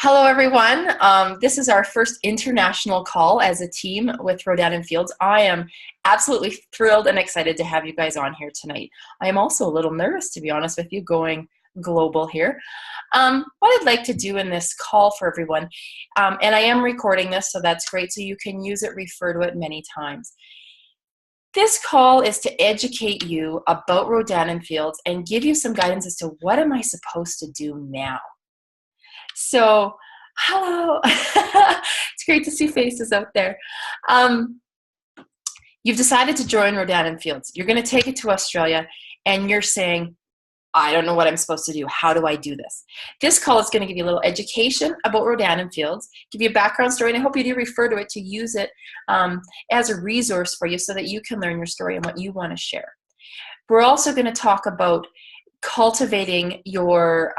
Hello, everyone. This is our first international call as a team with Rodan Fields. I am absolutely thrilled and excited to have you guys on here tonight. I am also a little nervous, to be honest with you, going global here. What I'd like to do in this call for everyone, and I am recording this, so that's great, so you can use it, refer to it many times. This call is to educate you about Rodan Fields and give you some guidance as to what am I supposed to do now. So, hello. It's great to see faces out there. You've decided to join Rodan Fields. You're going to take it to Australia, and you're saying, I don't know what I'm supposed to do. How do I do this? This call is going to give you a little education about Rodan Fields, give you a background story, and I hope you do refer to it to use it as a resource for you so that you can learn your story and what you want to share. We're also going to talk about cultivating your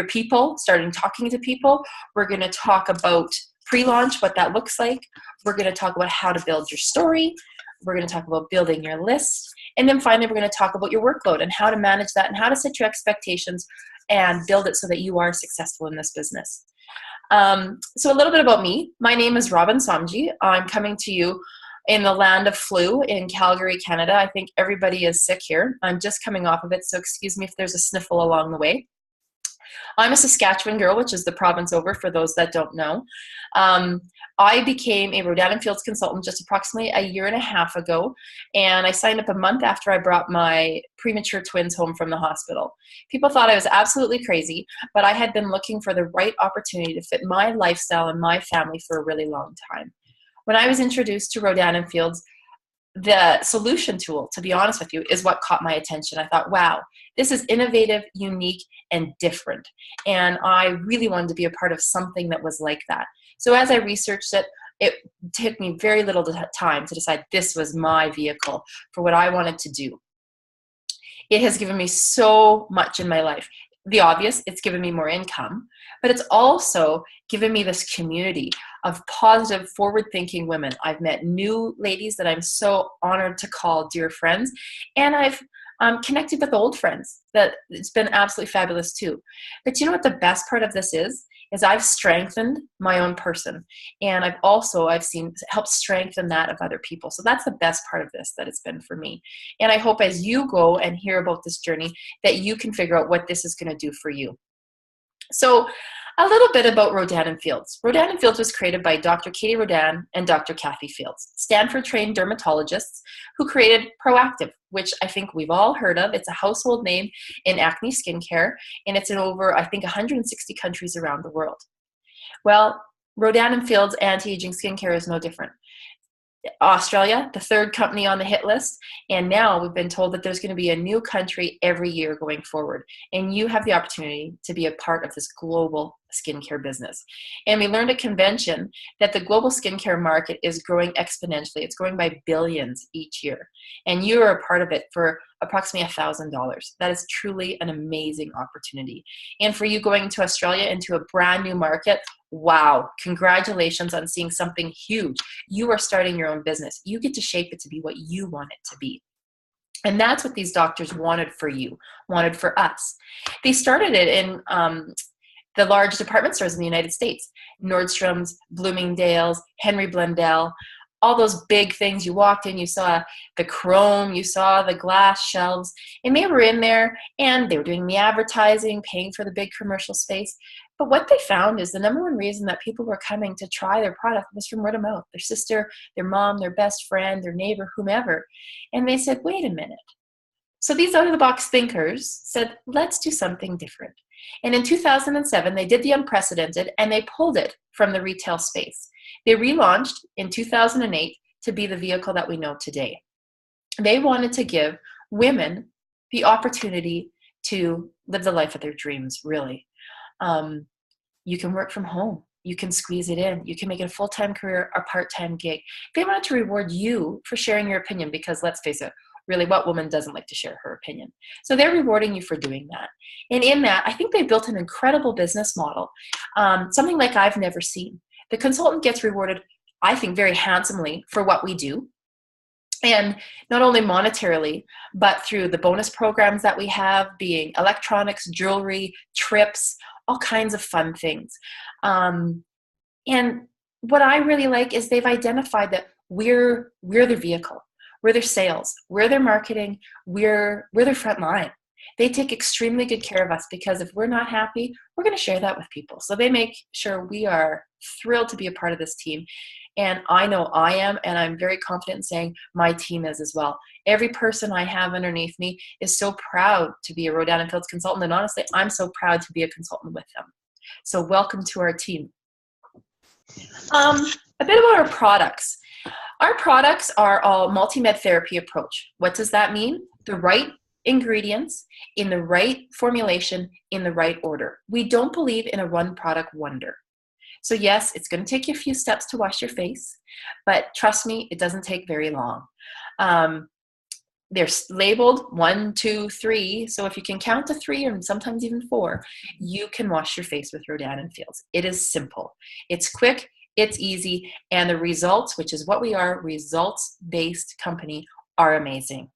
people, starting talking to people. We're going to talk about pre-launch, what that looks like. We're going to talk about how to build your story. We're going to talk about building your list. And then finally, we're going to talk about your workload and how to manage that and how to set your expectations and build it so that you are successful in this business. So a little bit about me. My name is Rodan Fields. I'm coming to you in the land of flu in Calgary, Canada. I think everybody is sick here. I'm just coming off of it, so excuse me if there's a sniffle along the way. I'm a Saskatchewan girl, which is the province over for those that don't know. I became a Rodan Fields consultant just approximately a year and a half ago, and I signed up a month after I brought my premature twins home from the hospital. People thought I was absolutely crazy, but I had been looking for the right opportunity to fit my lifestyle and my family for a really long time. When I was introduced to Rodan Fields, the solution tool, to be honest with you, is what caught my attention. I thought, wow, this is innovative, unique, and different. And I really wanted to be a part of something that was like that. So as I researched it, it took me very little time to decide this was my vehicle for what I wanted to do. It has given me so much in my life. The obvious, it's given me more income, but it's also given me this community of positive, forward-thinking women. I've met new ladies that I'm so honored to call dear friends, and I've connected with old friends that it's been absolutely fabulous too. But you know what the best part of this is I've strengthened my own person, and I've seen help strengthen that of other people. So that's the best part of this that it's been for me. And I hope as you go and hear about this journey that you can figure out what this is going to do for you. So a little bit about Rodan Fields. Rodan Fields was created by Dr. Katie Rodan and Dr. Kathy Fields, Stanford-trained dermatologists who created Proactive, which I think we've all heard of. It's a household name in acne skincare, and it's in over, I think, 160 countries around the world. Well, Rodan Fields anti-aging skincare is no different. Australia, the third company on the hit list, and now we've been told that there's going to be a new country every year going forward, and you have the opportunity to be a part of this global skincare business. And we learned at convention that the global skincare market is growing exponentially. It's growing by billions each year, and you are a part of it for approximately $1,000. That is truly an amazing opportunity. And for you going to Australia into a brand new market, wow, congratulations on seeing something huge. You are starting your own business. You get to shape it to be what you want it to be. And that's what these doctors wanted for you, wanted for us. They started it in the large department stores in the United States, Nordstrom's, Bloomingdale's, Henry Blundell, all those big things. You walked in, you saw the chrome, you saw the glass shelves, and they were in there and they were doing the advertising, paying for the big commercial space. But what they found is the number one reason that people were coming to try their product was from word of mouth, their sister, their mom, their best friend, their neighbor, whomever. And they said, wait a minute. So these out-of-the-box thinkers said, let's do something different. And in 2007, they did the unprecedented, and they pulled it from the retail space. They relaunched in 2008 to be the vehicle that we know today. They wanted to give women the opportunity to live the life of their dreams, really. You can work from home. You can squeeze it in. You can make it a full-time career or part-time gig. They wanted to reward you for sharing your opinion because, let's face it, really, what woman doesn't like to share her opinion? So they're rewarding you for doing that. And in that, I think they built an incredible business model, something like I've never seen. The consultant gets rewarded, I think, very handsomely for what we do. And not only monetarily, but through the bonus programs that we have, being electronics, jewelry, trips, all kinds of fun things. And what I really like is they've identified that we're their vehicle, we're their sales, we're their marketing, we're their front line. They take extremely good care of us, because if we're not happy, we're going to share that with people. So they make sure we are thrilled to be a part of this team. And I know I am, and I'm very confident in saying my team is as well. Every person I have underneath me is so proud to be a Rodan Fields consultant, and honestly, I'm so proud to be a consultant with them. So welcome to our team. A bit about our products. Our products are all multi-med therapy approach. What does that mean? The right ingredients in the right formulation in the right order. We don't believe in a one product wonder. So yes, it's going to take you a few steps to wash your face, but trust me, it doesn't take very long. They're labeled 1, 2, 3. So if you can count to 3 and sometimes even 4, you can wash your face with Rodan Fields. It is simple. It's quick. It's easy. And the results, which is what we are, results-based company, are amazing.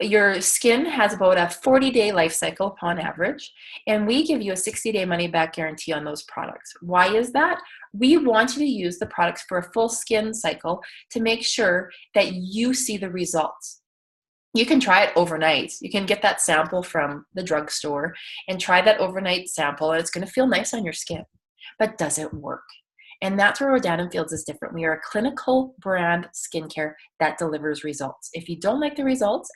Your skin has about a 40-day life cycle upon average, and we give you a 60-day money-back guarantee on those products. Why is that? We want you to use the products for a full skin cycle to make sure that you see the results. You can try it overnight. You can get that sample from the drugstore and try that overnight sample, and it's going to feel nice on your skin. But does it work? And that's where Rodan Fields is different. We are a clinical brand skincare that delivers results. If you don't like the results,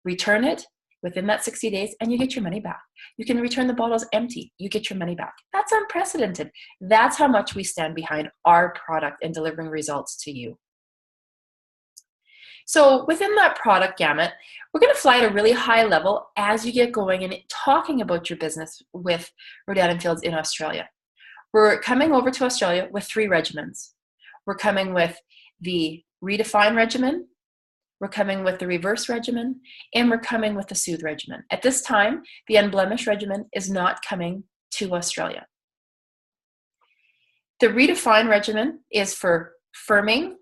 return it within that 60 days and you get your money back. You can return the bottles empty. You get your money back. That's unprecedented. That's how much we stand behind our product and delivering results to you. So within that product gamut, we're going to fly at a really high level as you get going and talking about your business with Rodan Fields in Australia. We're coming over to Australia with 3 regimens. We're coming with the Redefine regimen, we're coming with the Reverse regimen, and we're coming with the Soothe regimen. At this time, the Unblemished regimen is not coming to Australia. The Redefine regimen is for firming,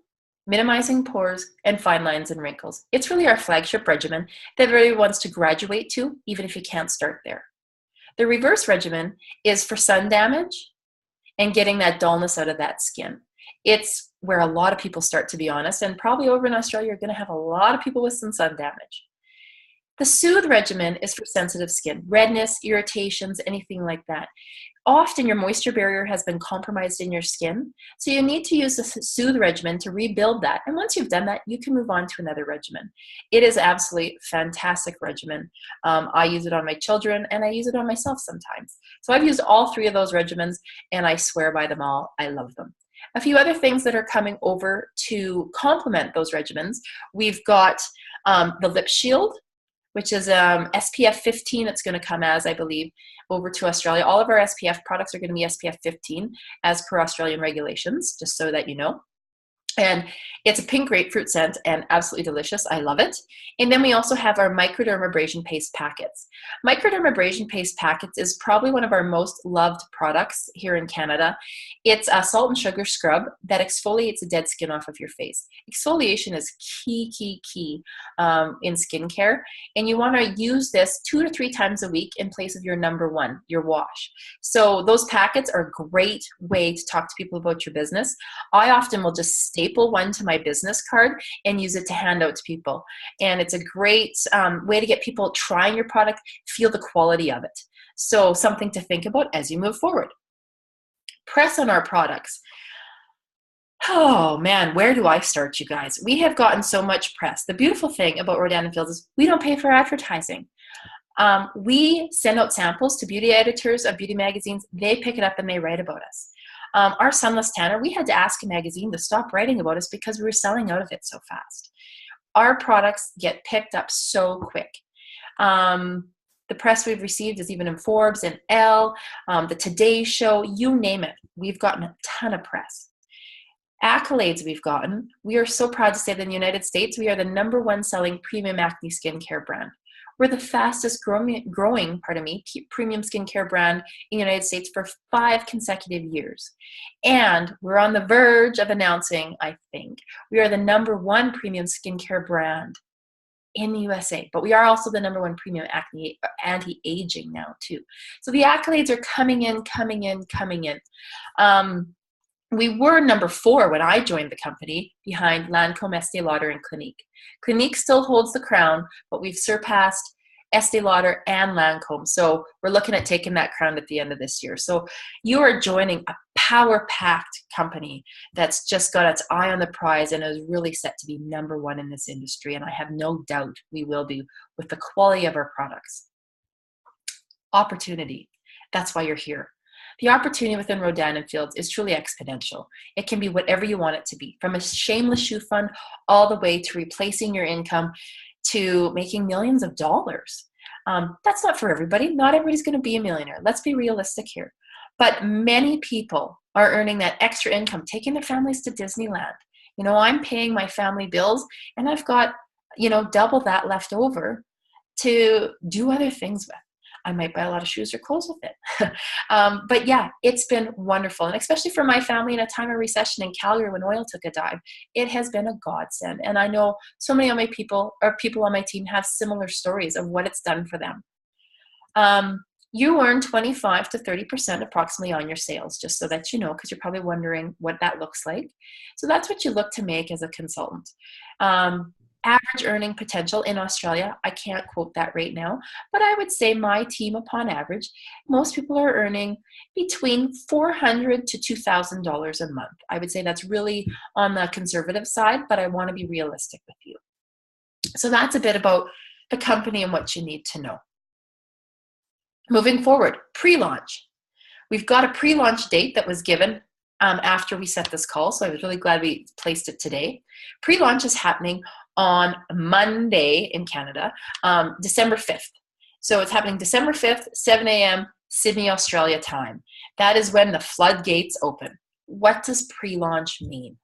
minimizing pores, and fine lines and wrinkles. It's really our flagship regimen that everybody wants to graduate to, even if you can't start there. The Reverse regimen is for sun damage and getting that dullness out of that skin. It's where a lot of people start, to be honest, and probably over in Australia, you're going to have a lot of people with some sun damage. The Soothe regimen is for sensitive skin, redness, irritations, anything like that. Often your moisture barrier has been compromised in your skin, so you need to use the Soothe regimen to rebuild that. And once you've done that, you can move on to another regimen. It is absolutely fantastic regimen. I use it on my children, and I use it on myself sometimes. So I've used all 3 of those regimens, and I swear by them all. I love them. A few other things that are coming over to complement those regimens. We've got the Lip Shield, which is SPF 15. It's going to come as, I believe, over to Australia. All of our SPF products are going to be SPF 15 as per Australian regulations, just so that you know. And it's a pink grapefruit scent and absolutely delicious. I love it. And then we also have our microdermabrasion paste packets. Microdermabrasion paste packets is probably one of our most loved products here in Canada. It's a salt and sugar scrub that exfoliates the dead skin off of your face. Exfoliation is key in skincare. And you want to use this 2 to 3 times a week in place of your number 1, your wash. So those packets are a great way to talk to people about your business. I often will just staple one to my business card and use it to hand out to people. And it's a great way to get people trying your product, feel the quality of it. So something to think about as you move forward. Press on our products. Oh man, where do I start, you guys? We have gotten so much press. The beautiful thing about Rodan Fields is we don't pay for advertising. We send out samples to beauty editors of beauty magazines. They pick it up and they write about us. Our Sunless Tanner, we had to ask a magazine to stop writing about us because we were selling out of it so fast. Our products get picked up so quick. The press we've received is even in Forbes and Elle, the Today Show, you name it. We've gotten a ton of press. Accolades we've gotten. We are so proud to say that in the United States, we are the #1 selling premium acne skincare brand. We're the fastest growing premium skincare brand in the United States for 5 consecutive years. And we're on the verge of announcing, I think, we are the #1 premium skincare brand in the USA, but we are also the #1 premium anti-aging now too. So the accolades are coming in. We were #4 when I joined the company, behind Lancôme, Estée Lauder, and Clinique. Clinique still holds the crown, but we've surpassed Estee Lauder and Lancôme. So we're looking at taking that crown at the end of this year. So you are joining a power-packed company that's just got its eye on the prize and is really set to be #1 in this industry. And I have no doubt we will be with the quality of our products. Opportunity. That's why you're here. The opportunity within Rodan Fields is truly exponential. It can be whatever you want it to be, from a shameless shoe fund all the way to replacing your income to making millions of dollars. That's not for everybody. Not everybody's going to be a millionaire. Let's be realistic here. But many people are earning that extra income, taking their families to Disneyland. You know, I'm paying my family bills and I've got, double that left over to do other things with. I might buy a lot of shoes or clothes with it. But yeah, it's been wonderful. And especially for my family in a time of recession in Calgary when oil took a dive, it has been a godsend. And I know so many of my people on my team have similar stories of what it's done for them. You earn 25 to 30% approximately on your sales, just so that you know, because you're probably wondering what that looks like. So that's what you look to make as a consultant. Average earning potential in Australia, I can't quote that right now, but I would say my team, upon average, most people are earning between $400 to $2,000 a month. I would say that's really on the conservative side, but I want to be realistic with you. So that's a bit about the company and what you need to know. Moving forward, pre-launch. We've got a pre-launch date that was given after we set this call, so I was really glad we placed it today. Pre-launch is happening on Monday in Canada, December 5th. So it's happening December 5th, 7 a.m. Sydney, Australia time. That is when the floodgates open. What does pre-launch mean?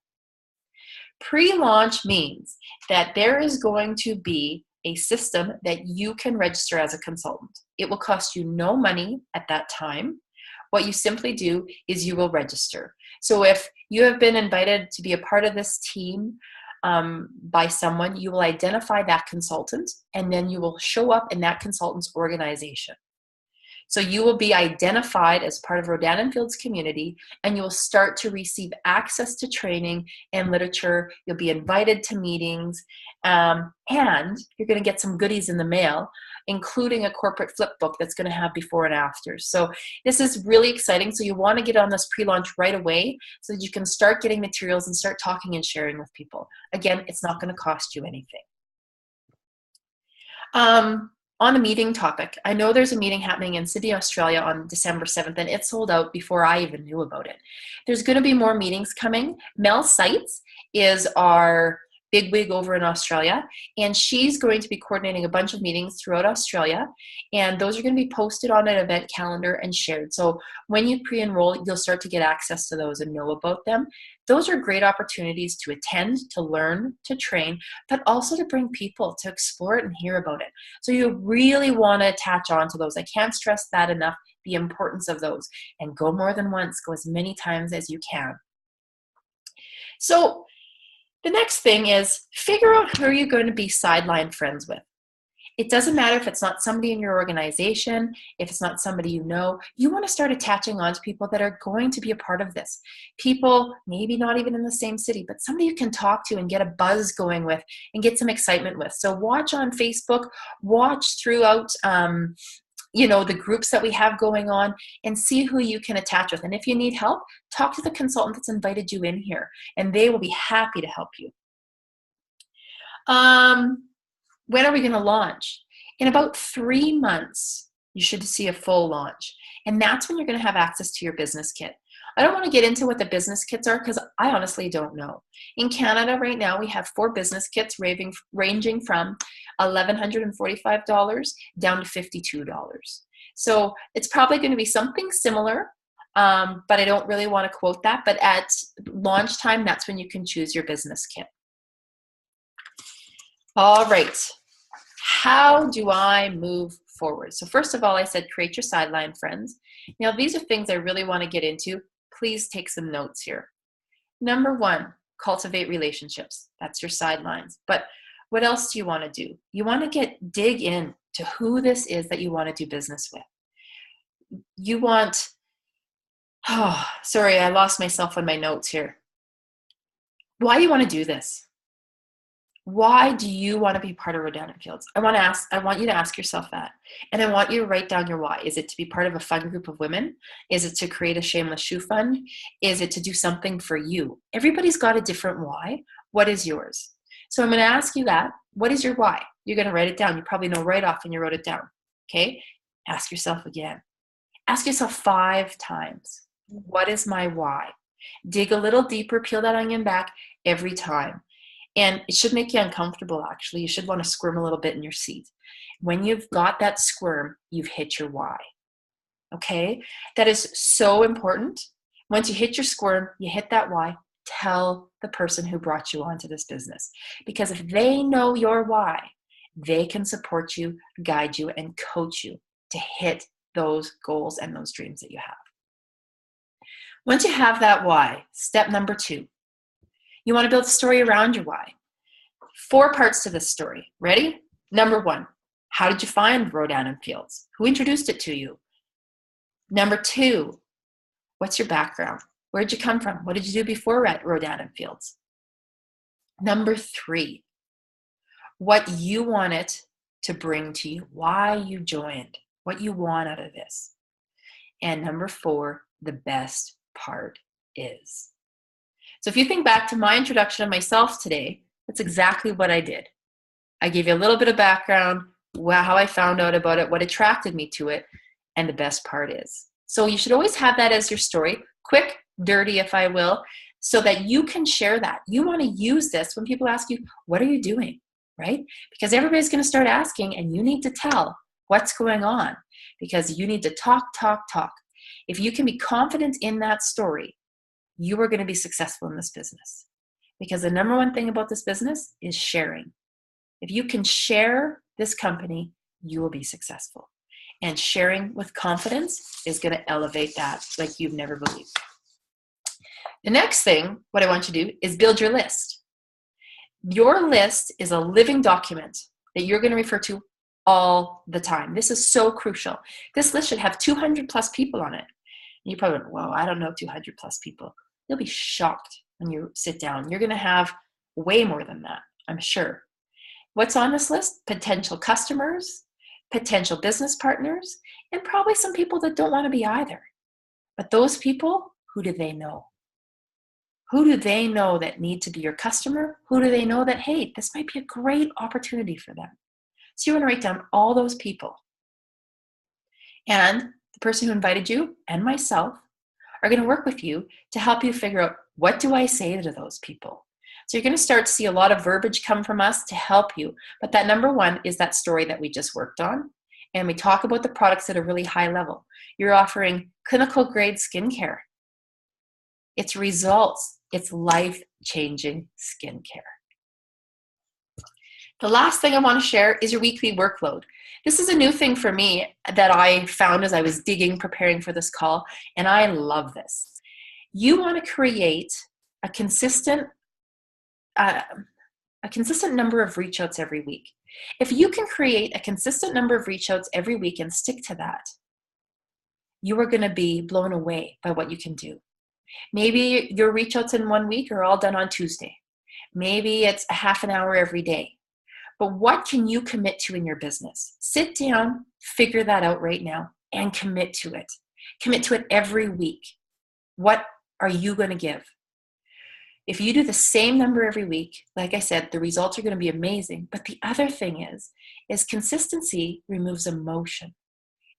Pre-launch means that there is going to be a system that you can register as a consultant. It will cost you no money at that time. What you simply do is you will register. So if you have been invited to be a part of this team by someone, you will identify that consultant and then you will show up in that consultant's organization. So you will be identified as part of Rodan Fields community and you will start to receive access to training and literature. You'll be invited to meetings and you're going to get some goodies in the mail, including a corporate flip book that's going to have before and afters. So this is really exciting. So you want to get on this pre-launch right away so that you can start getting materials and start talking and sharing with people. Again, it's not going to cost you anything. On the meeting topic, I know there's a meeting happening in Sydney, Australia on December 7th, and it sold out before I even knew about it. There's going to be more meetings coming. Mel Seitz is our bigwig over in Australia, and she's going to be coordinating a bunch of meetings throughout Australia, and those are going to be posted on an event calendar and shared. So when you pre-enroll, you'll start to get access to those and know about them. Those are great opportunities to attend, to learn, to train, but also to bring people to explore it and hear about it. So you really want to attach on to those. I can't stress that enough, the importance of those. And go more than once, go as many times as you can. So the next thing is figure out who you're going to be sideline friends with. It doesn't matter if it's not somebody in your organization, if it's not somebody you know. You want to start attaching on to people that are going to be a part of this. People maybe not even in the same city, but somebody you can talk to and get a buzz going with and get some excitement with. So watch on Facebook, watch throughout the groups that we have going on and see who you can attach with. And if you need help, talk to the consultant that's invited you in here and they will be happy to help you. When are we going to launch? In about 3 months, you should see a full launch. And that's when you're going to have access to your business kit. I don't want to get into what the business kits are because I honestly don't know. In Canada right now, we have 4 business kits ranging from $1,145 down to $52. So it's probably going to be something similar, but I don't really want to quote that. But at launch time, that's when you can choose your business kit. All right. How do I move forward? So first of all, I said create your sideline friends. Now, these are things I really want to get into. Please take some notes here. Number one, cultivate relationships. That's your sidelines. But what else do you want to do? You want to dig in to who this is that you want to do business with. You want, oh, sorry, I lost myself on my notes here. Why do you want to do this? Why do you want to be part of Rodan Fields? I want you to ask yourself that. And I want you to write down your why. Is it to be part of a fun group of women? Is it to create a shameless shoe fund? Is it to do something for you? Everybody's got a different why. What is yours? So I'm going to ask you that. What is your why? You're going to write it down. You probably know right off when you wrote it down. Okay? Ask yourself again. Ask yourself 5 times. What is my why? Dig a little deeper, peel that onion back every time. And it should make you uncomfortable, actually. You should want to squirm a little bit in your seat. When you've got that squirm, you've hit your why. Okay? That is so important. Once you hit your squirm, you hit that why, tell the person who brought you onto this business. Because if they know your why, they can support you, guide you, and coach you to hit those goals and those dreams that you have. Once you have that why, step number 2, you want to build a story around your why. 4 parts to this story. Ready? Number 1, how did you find Rodan Fields? Who introduced it to you? Number 2, what's your background? Where did you come from? What did you do before Rodan Fields? Number 3, what you want it to bring to you, why you joined, what you want out of this. And number 4, the best part is. So if you think back to my introduction of myself today, that's exactly what I did. I gave you a little bit of background, how I found out about it, what attracted me to it, and the best part is. So you should always have that as your story, quick, dirty, if I will, so that you can share that. You want to use this when people ask you, what are you doing, right? Because everybody's going to start asking, and you need to tell what's going on, because you need to talk. If you can be confident in that story, you are going to be successful in this business. Because the number one thing about this business is sharing. If you can share this company, you will be successful. And sharing with confidence is going to elevate that like you've never believed. The next thing, what I want you to do is build your list. Your list is a living document that you're going to refer to all the time. This is so crucial. This list should have 200 plus people on it. And you probably went, well, I don't know 200 plus people. You'll be shocked when you sit down. You're going to have way more than that, I'm sure. What's on this list? Potential customers, potential business partners, and probably some people that don't want to be either. But those people, who do they know? Who do they know that need to be your customer? Who do they know that, hey, this might be a great opportunity for them? So you want to write down all those people. And the person who invited you and myself are going to work with you to help you figure out, what do I say to those people? So you're going to start to see a lot of verbiage come from us to help you. But that number 1 is that story that we just worked on. And we talk about the products at a really high level. You're offering clinical grade skincare. It's results. It's life-changing skincare. The last thing I want to share is your weekly workload. This is a new thing for me that I found as I was preparing for this call, and I love this. You want to create a consistent number of reach outs every week. If you can create a consistent number of reach outs every week and stick to that, you are going to be blown away by what you can do. Maybe your reach outs in 1 week are all done on Tuesday. Maybe it's a half an hour every day. But what can you commit to in your business? Sit down, figure that out right now, and commit to it. Commit to it every week. What are you going to give? If you do the same number every week, like I said, the results are going to be amazing. But the other thing is consistency removes emotion.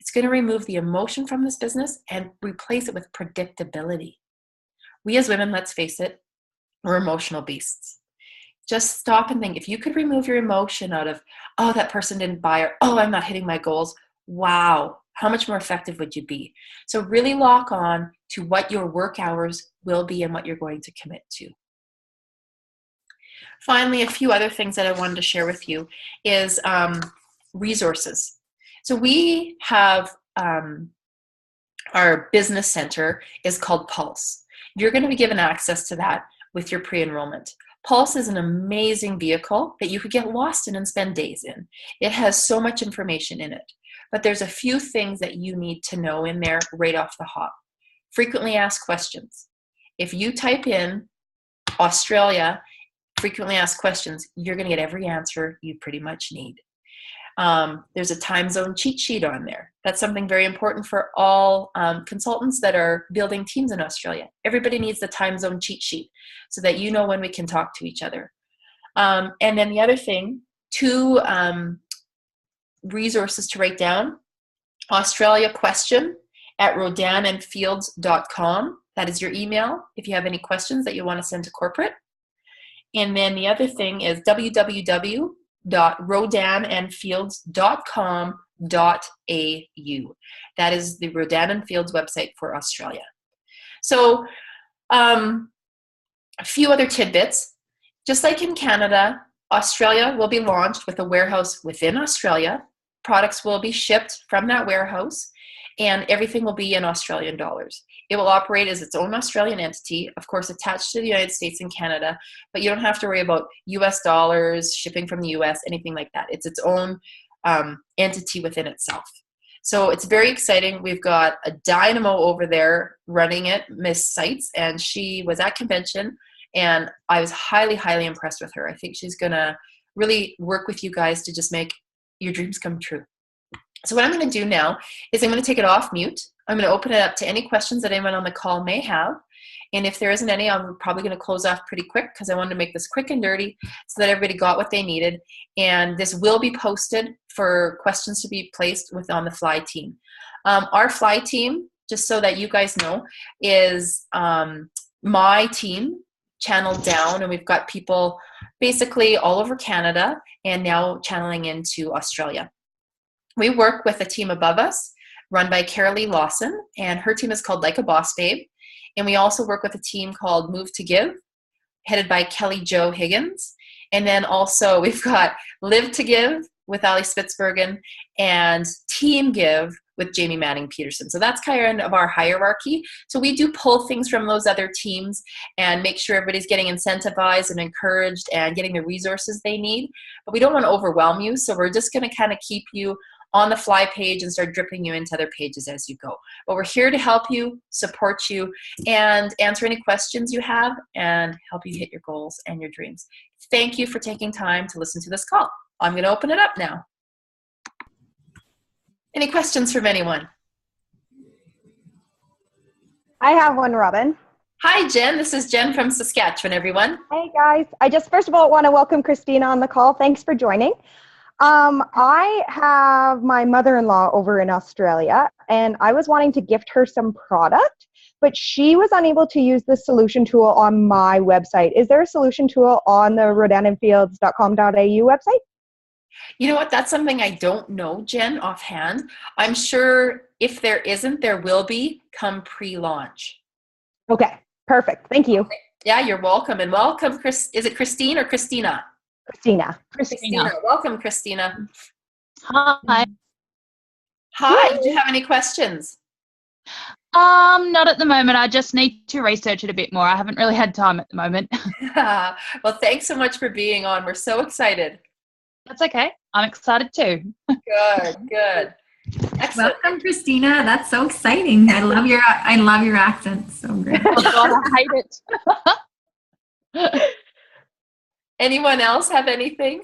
It's going to remove the emotion from this business and replace it with predictability. We as women, let's face it, we're emotional beasts. Just stop and think, if you could remove your emotion out of, oh, that person didn't buy, or, oh, I'm not hitting my goals. Wow, how much more effective would you be? So really lock on to what your work hours will be and what you're going to commit to. Finally, a few other things that I wanted to share with you is resources. So we have our business center is called Pulse. You're going to be given access to that with your pre-enrollment. Pulse is an amazing vehicle that you could get lost in and spend days in. It has so much information in it, but there's a few things that you need to know in there right off the hop. Frequently asked questions. If you type in Australia, frequently asked questions, you're going to get every answer you pretty much need. There's a time zone cheat sheet on there. That's something very important for all consultants that are building teams in Australia. Everybody needs the time zone cheat sheet so that you know when we can talk to each other. And then the other thing, two resources to write down: Australia question at rodanandfields.com. That is your email if you have any questions that you want to send to corporate. And then the other thing is www.rodanandfields.com.au. That is the Rodan and Fields website for Australia. So a few other tidbits. Just like in Canada, Australia will be launched with a warehouse within Australia. Products will be shipped from that warehouse, and everything will be in Australian dollars. It will operate as its own Australian entity, of course, attached to the United States and Canada, but you don't have to worry about US dollars, shipping from the US, anything like that. It's its own entity within itself. So it's very exciting. We've got a dynamo over there running it, Miss Seitz, and she was at convention, and I was highly, highly impressed with her. I think she's going to really work with you guys to just make your dreams come true. So what I'm going to do now is I'm going to take it off mute. I'm going to open it up to any questions that anyone on the call may have. And if there isn't any, I'm probably going to close off pretty quick because I wanted to make this quick and dirty so that everybody got what they needed. And this will be posted for questions to be placed with on the Fly team. Our Fly team, just so that you guys know, is my team channeled down, and we've got people basically all over Canada and now channeling into Australia. We work with a team above us run by Carolee Lawson, and her team is called Like a Boss Babe. And we also work with a team called Move to Give, headed by Kelly Jo Higgins. And then also we've got Live to Give with Ali Spitzbergen and Team Give with Jamie Manning Peterson. So that's kind of our hierarchy. So we do pull things from those other teams and make sure everybody's getting incentivized and encouraged and getting the resources they need. But we don't want to overwhelm you. So we're just going to kind of keep you on the Fly page and start dripping you into other pages as you go. But we're here to help you, support you, and answer any questions you have and help you hit your goals and your dreams. Thank you for taking time to listen to this call. I'm going to open it up now. Any questions from anyone? I have one, Robin. Hi, Jen. This is Jen from Saskatchewan, everyone. Hey, guys. I just, first of all, want to welcome Christina on the call. Thanks for joining. I have my mother-in-law over in Australia, and I was wanting to gift her some product, but she was unable to use the solution tool on my website. Is there a solution tool on the rodanandfields.com.au website? You know what? That's something I don't know, Jen, offhand. I'm sure if there isn't, there will be come pre-launch. Okay, perfect. Thank you. Okay. Yeah, you're welcome. And welcome, Chris. Is it Christine or Christina? Christina. Welcome, Christina. Hi. Hi. Did you have any questions? Not at the moment. I just need to research it a bit more. I haven't really had time at the moment. Well, thanks so much for being on. We're so excited. That's okay. I'm excited too. Good. Excellent. Welcome, Christina. That's so exciting. I love your accent. So great. Oh God, I hate it. Anyone else have anything?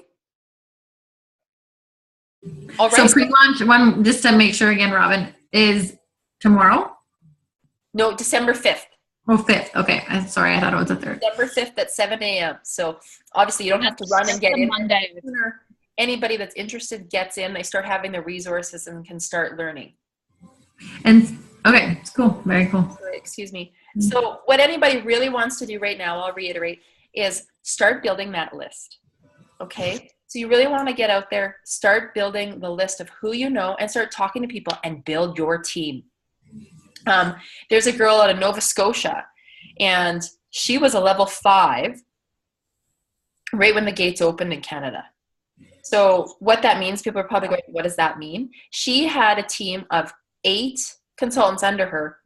All right. So pre-launch one, just to make sure again, Robin, is tomorrow? No, December 5th. Oh, 5th. Okay. I'm sorry. I thought it was the 3rd. December 5th at 7 a.m. So obviously you don't have to run and get in. Monday. Anybody that's interested gets in. They start having the resources and can start learning. And okay, it's cool. Very cool. Sorry, excuse me. So what anybody really wants to do right now, I'll reiterate, is start building that list. Okay? So you really want to get out there, start building the list of who you know, and start talking to people and build your team. There's a girl out of Nova Scotia, and she was a level 5 right when the gates opened in Canada. So what that means, people are probably going, what does that mean? She had a team of 8 consultants under her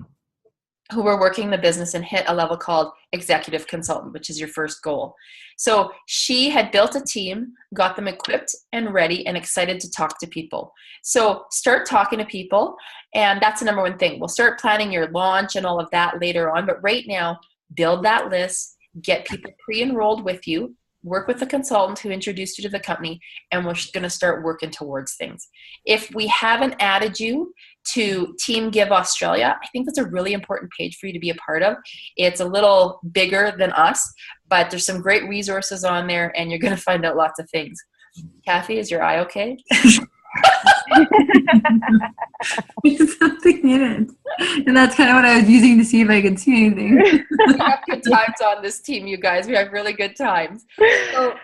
who were working the business and hit a level called executive consultant, which is your first goal. So she had built a team, got them equipped and ready and excited to talk to people. So start talking to people, and that's the number one thing. We'll start planning your launch and all of that later on, but right now, build that list, get people pre-enrolled with you, work with the consultant who introduced you to the company, and we're going to start working towards things. If we haven't added you to Team Give Australia, I think that's a really important page for you to be a part of. It's a little bigger than us, but there's some great resources on there, and you're going to find out lots of things. Kathy, is your eye okay? There's something in it. And that's kind of what I was using to see if I could see anything. We have good times on this team, you guys. We have really good times. So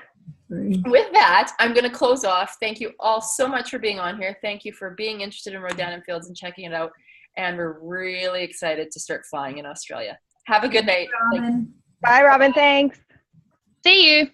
with that, I'm going to close off. Thank you all so much for being on here. Thank you for being interested in Rodan Fields and checking it out. And we're really excited to start flying in Australia. Have a good night. Robin. Bye, Robin. Thanks. See you.